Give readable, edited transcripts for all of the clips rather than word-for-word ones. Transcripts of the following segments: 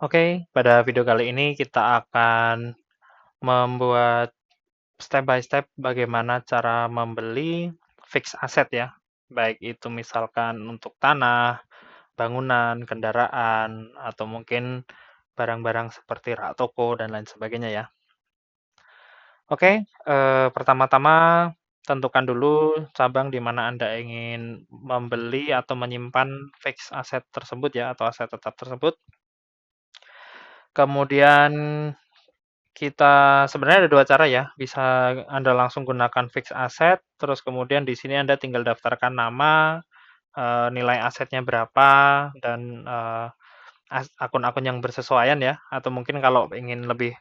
Oke, pada video kali ini kita akan membuat step by step bagaimana cara membeli fixed asset ya. Baik itu misalkan untuk tanah, bangunan, kendaraan, atau mungkin barang-barang seperti rak toko dan lain sebagainya ya. Oke, pertama-tama tentukan dulu cabang di mana Anda ingin membeli atau menyimpan fixed asset tersebut ya, atau aset tetap tersebut. Kemudian kita sebenarnya ada dua cara ya, bisa Anda langsung gunakan fixed asset, terus kemudian di sini Anda tinggal daftarkan nama, nilai asetnya berapa, dan akun-akun yang bersesuaian ya, atau mungkin kalau ingin lebih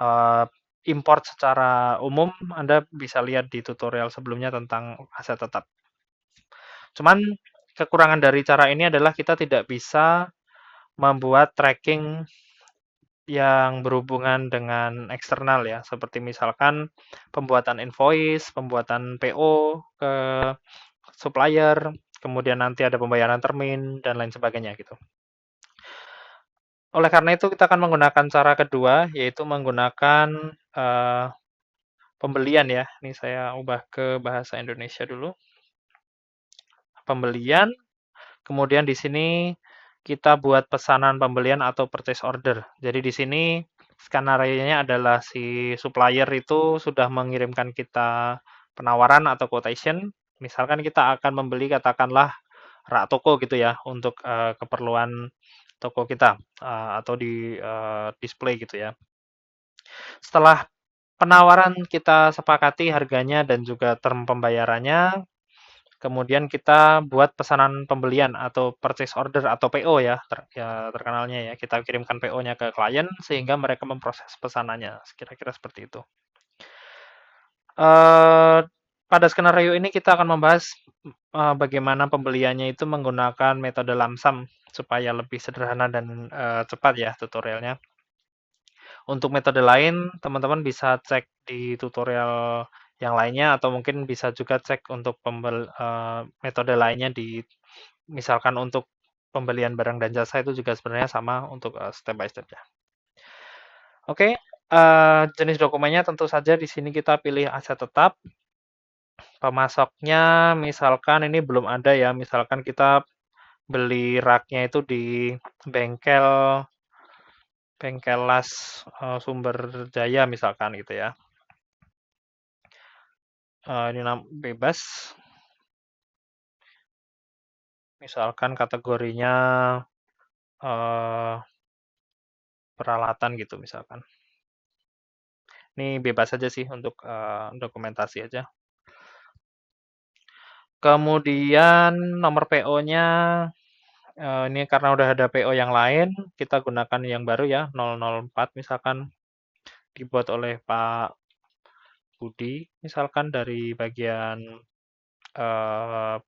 eee, import secara umum, Anda bisa lihat di tutorial sebelumnya tentang aset tetap. Cuman kekurangan dari cara ini adalah kita tidak bisa membuat tracking yang berhubungan dengan eksternal ya, seperti misalkan pembuatan invoice, pembuatan PO ke supplier, kemudian nanti ada pembayaran termin, dan lain sebagainya gitu. Oleh karena itu kita akan menggunakan cara kedua, yaitu menggunakan pembelian ya. Ini saya ubah ke bahasa Indonesia dulu. Pembelian, kemudian di sini kita buat pesanan pembelian atau purchase order. Jadi di sini skenario-nya adalah si supplier itu sudah mengirimkan kita penawaran atau quotation. Misalkan kita akan membeli katakanlah rak toko gitu ya untuk keperluan toko kita atau di display gitu ya. Setelah penawaran kita sepakati harganya dan juga term pembayarannya, kemudian kita buat pesanan pembelian atau purchase order atau PO ya, terkenalnya ya. Kita kirimkan PO-nya ke klien sehingga mereka memproses pesanannya. Kira-kira seperti itu. Eh, pada skenario ini kita akan membahas bagaimana pembeliannya itu menggunakan metode lamsam supaya lebih sederhana dan cepat ya tutorialnya. Untuk metode lain, teman-teman bisa cek di tutorial yang lainnya atau mungkin bisa juga cek untuk metode lainnya di misalkan untuk pembelian barang dan jasa itu juga sebenarnya sama untuk step by step-nya. Oke, jenis dokumennya tentu saja di sini kita pilih aset tetap. Pemasoknya misalkan ini belum ada ya, misalkan kita beli raknya itu di bengkel bengkel las Sumber Jaya misalkan gitu ya. Ini bebas. Misalkan kategorinya peralatan gitu misalkan. Ini bebas saja sih untuk dokumentasi aja. Kemudian nomor PO-nya ini karena udah ada PO yang lain, kita gunakan yang baru ya, 004 misalkan dibuat oleh Pak Budi, misalkan dari bagian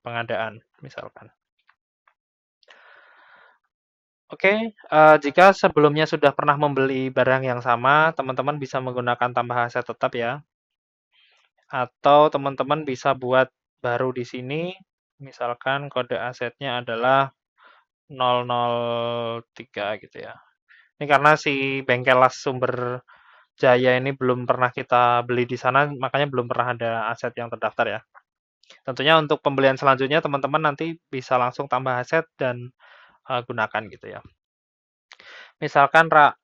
pengadaan misalkan. Oke, jika sebelumnya sudah pernah membeli barang yang sama, teman-teman bisa menggunakan tambah aset tetap ya. Atau teman-teman bisa buat baru di sini, misalkan kode asetnya adalah 003 gitu ya. Ini karena si bengkel las Sumber Jaya ini belum pernah kita beli di sana, makanya belum pernah ada aset yang terdaftar ya. Tentunya untuk pembelian selanjutnya teman-teman nanti bisa langsung tambah aset dan gunakan gitu ya. Misalkan rak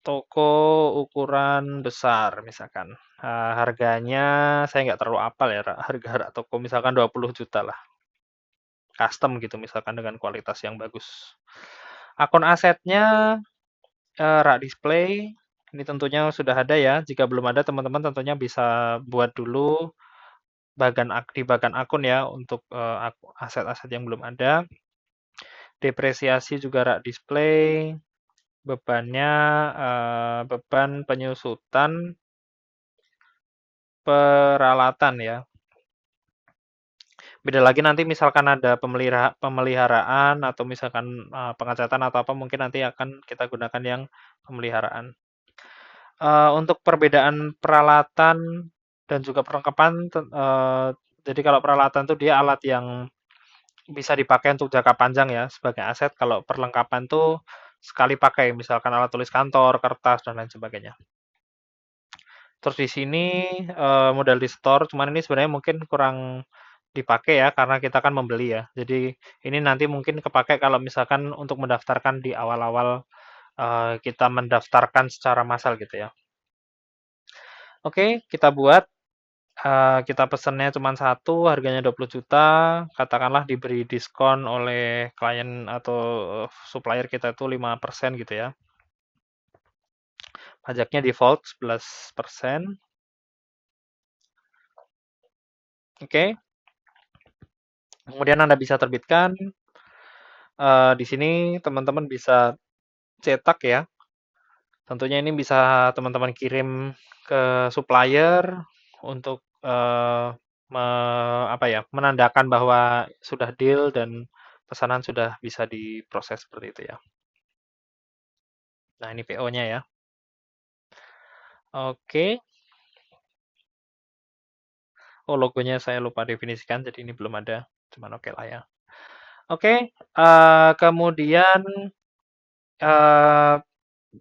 toko ukuran besar misalkan. Harganya saya nggak terlalu apal ya, harga rak toko misalkan 20 juta lah. Custom gitu misalkan dengan kualitas yang bagus. Akun asetnya rak display, ini tentunya sudah ada ya. Jika belum ada teman-teman tentunya bisa buat dulu di bagan akun ya untuk aset-aset yang belum ada. Depresiasi juga rak display, bebannya beban penyusutan peralatan ya. Beda lagi nanti misalkan ada pemeliharaan atau misalkan pengecatan atau apa mungkin nanti akan kita gunakan yang pemeliharaan. Untuk perbedaan peralatan dan juga perlengkapan, jadi kalau peralatan itu dia alat yang bisa dipakai untuk jangka panjang ya sebagai aset. Kalau perlengkapan tuh sekali pakai, misalkan alat tulis kantor, kertas, dan lain sebagainya. Terus di sini modal di store, cuman ini sebenarnya mungkin kurang dipakai ya karena kita kan membeli ya. Jadi ini nanti mungkin kepakai kalau misalkan untuk mendaftarkan di awal-awal kita mendaftarkan secara massal gitu ya. Oke, kita buat. Kita pesennya cuma satu, harganya 20 juta, katakanlah diberi diskon oleh klien atau supplier kita itu 5% gitu ya. Pajaknya default 11%. Oke, kemudian Anda bisa terbitkan. Di sini teman-teman bisa cetak ya. Tentunya ini bisa teman-teman kirim ke supplier untuk apa ya, menandakan bahwa sudah deal dan pesanan sudah bisa diproses seperti itu ya. Nah, ini PO-nya ya. Oke. Oh, logonya saya lupa definisikan, jadi ini belum ada. Cuman oke lah ya. Oke, kemudian eh,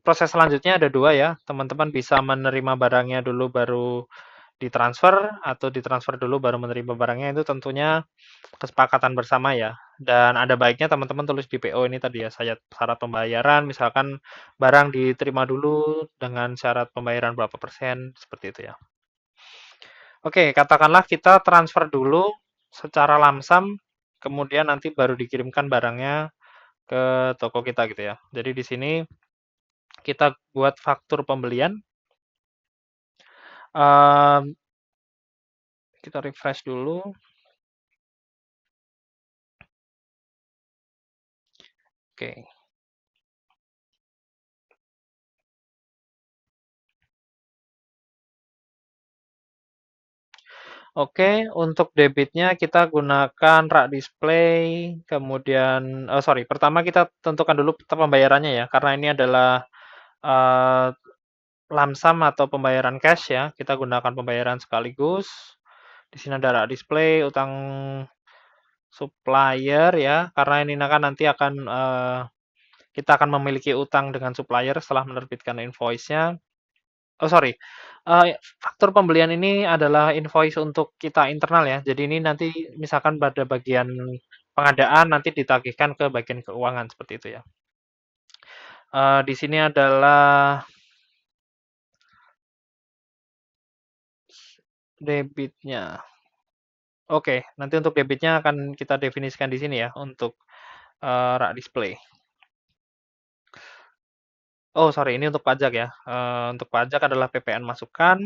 proses selanjutnya ada dua ya. Teman-teman bisa menerima barangnya dulu baru ditransfer atau ditransfer dulu baru menerima barangnya, itu tentunya kesepakatan bersama ya. Dan ada baiknya teman-teman tulis di PO ini tadi ya, syarat pembayaran, misalkan barang diterima dulu dengan syarat pembayaran berapa persen, seperti itu ya. Oke, katakanlah kita transfer dulu secara lamsam, kemudian nanti baru dikirimkan barangnya ke toko kita gitu ya. Jadi di sini kita buat faktur pembelian. Ehm, kita refresh dulu. Oke. Oke, untuk debitnya kita gunakan rak display, kemudian, oh sorry, pertama kita tentukan dulu pembayarannya ya, karena ini adalah eh, lamsam atau pembayaran cash ya, kita gunakan pembayaran sekaligus. Di sini ada rak display, utang supplier ya, karena ini kan nanti akan kita akan memiliki utang dengan supplier setelah menerbitkan invoice-nya. Oh sorry, faktur pembelian ini adalah invoice untuk kita internal ya. Jadi ini nanti misalkan pada bagian pengadaan nanti ditagihkan ke bagian keuangan seperti itu ya. Di sini adalah debitnya. Oke, nanti untuk debitnya akan kita definisikan di sini ya untuk rak display. Oh sorry, ini untuk pajak ya. Untuk pajak adalah PPN masukan.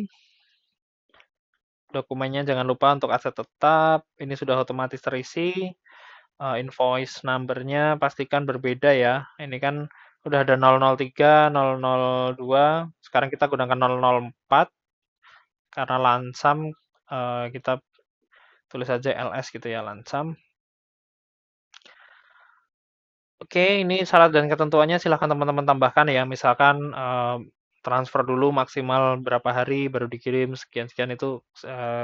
Dokumennya jangan lupa untuk aset tetap. Ini sudah otomatis terisi. Invoice number-nya pastikan berbeda ya. Ini kan udah ada 003, 002. Sekarang kita gunakan 004 karena lansam. Kita tulis saja LS gitu ya, lansam. Oke, ini syarat dan ketentuannya silahkan teman-teman tambahkan ya. Misalkan transfer dulu maksimal berapa hari baru dikirim sekian-sekian, itu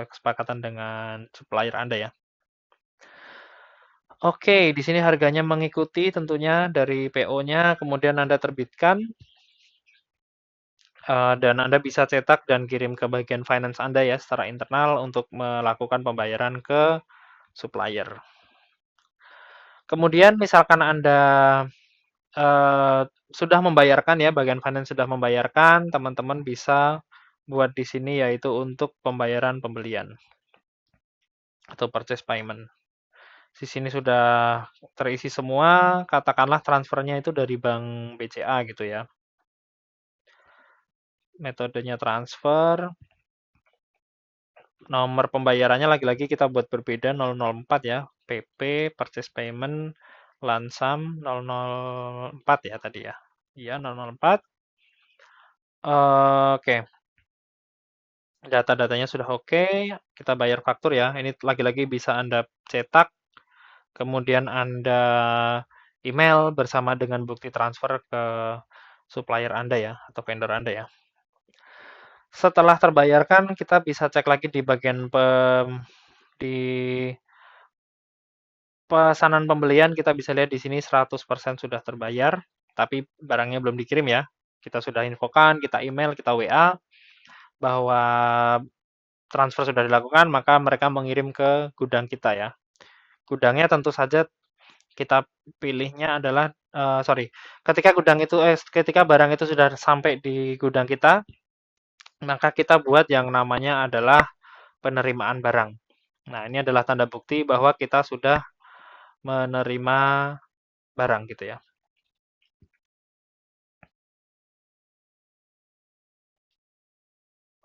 kesepakatan dengan supplier Anda ya. Oke, di sini harganya mengikuti tentunya dari PO-nya, kemudian Anda terbitkan, dan Anda bisa cetak dan kirim ke bagian finance Anda ya secara internal untuk melakukan pembayaran ke supplier. Kemudian misalkan Anda eh, sudah membayarkan ya, bagian finance sudah membayarkan, teman-teman bisa buat di sini yaitu untuk pembayaran pembelian atau purchase payment. Di sini sudah terisi semua, katakanlah transfernya itu dari bank BCA gitu ya. Metodenya transfer, nomor pembayarannya lagi-lagi kita buat berbeda 004 ya, PP, purchase payment, lansam 004 ya tadi ya. Iya 004. Oke, data-datanya sudah oke, kita bayar faktur ya. Ini lagi-lagi bisa Anda cetak, kemudian Anda email bersama dengan bukti transfer ke supplier Anda ya, atau vendor Anda ya. Setelah terbayarkan, kita bisa cek lagi di bagian di pesanan pembelian, kita bisa lihat di sini 100% sudah terbayar. tapi barangnya belum dikirim ya. Kita sudah infokan, kita email, kita WA bahwa transfer sudah dilakukan, maka mereka mengirim ke gudang kita ya. Gudangnya tentu saja kita pilihnya adalah sorry, ketika barang itu sudah sampai di gudang kita, maka kita buat yang namanya adalah penerimaan barang. Nah, ini adalah tanda bukti bahwa kita sudah menerima barang gitu ya.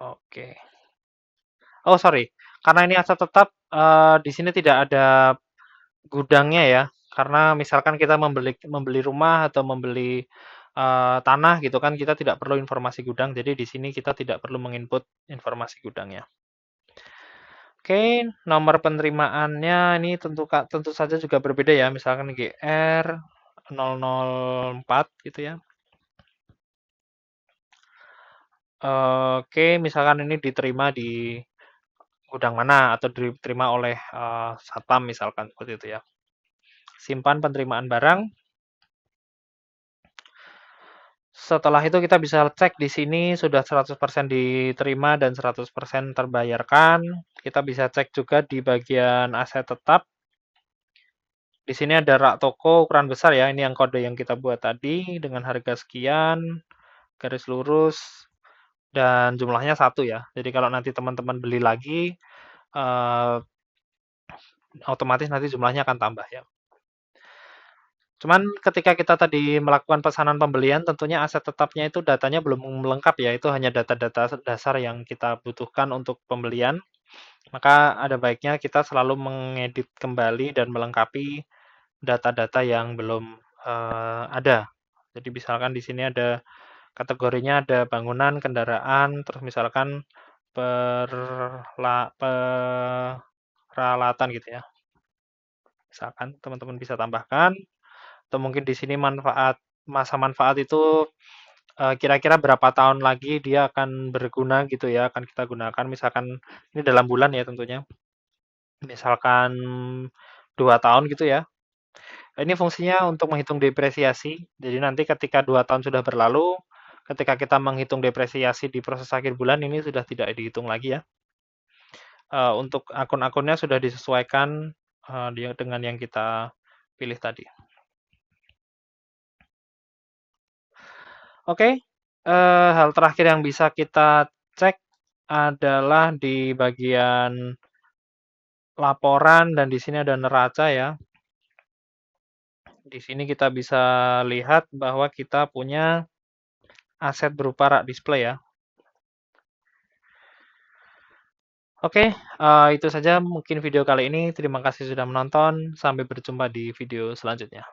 Oke. Oh, sorry. Karena ini aset tetap, di sini tidak ada gudangnya ya. Karena misalkan kita membeli membeli rumah atau membeli tanah gitu kan, kita tidak perlu informasi gudang. Jadi di sini kita tidak perlu menginput informasi gudangnya. Oke, nomor penerimaannya ini tentu saja juga berbeda ya. Misalkan GR 004 gitu ya. Oke, misalkan ini diterima di gudang mana atau diterima oleh satpam misalkan seperti itu ya. Simpan penerimaan barang. Setelah itu kita bisa cek di sini sudah 100% diterima dan 100% terbayarkan. Kita bisa cek juga di bagian aset tetap. Di sini ada rak toko ukuran besar ya. Ini yang kode yang kita buat tadi dengan harga sekian, garis lurus, dan jumlahnya 1 ya. Jadi kalau nanti teman-teman beli lagi, eh, otomatis nanti jumlahnya akan tambah ya. Cuman ketika kita tadi melakukan pesanan pembelian, tentunya aset tetapnya itu datanya belum lengkap ya, itu hanya data-data dasar yang kita butuhkan untuk pembelian. Maka ada baiknya kita selalu mengedit kembali dan melengkapi data-data yang belum ada. Jadi misalkan di sini ada kategorinya ada bangunan, kendaraan, terus misalkan peralatan gitu ya. Misalkan teman-teman bisa tambahkan atau mungkin di sini masa manfaat itu kira-kira berapa tahun lagi dia akan berguna gitu ya, akan kita gunakan. Misalkan ini dalam bulan ya tentunya. Misalkan 2 tahun gitu ya. Ini fungsinya untuk menghitung depresiasi. Jadi nanti ketika 2 tahun sudah berlalu, ketika kita menghitung depresiasi di proses akhir bulan ini sudah tidak dihitung lagi ya. Untuk akun-akunnya sudah disesuaikan dengan yang kita pilih tadi. Oke, hal terakhir yang bisa kita cek adalah di bagian laporan dan di sini ada neraca ya. Di sini kita bisa lihat bahwa kita punya aset berupa rak display ya. Oke, itu saja mungkin video kali ini. Terima kasih sudah menonton. Sampai berjumpa di video selanjutnya.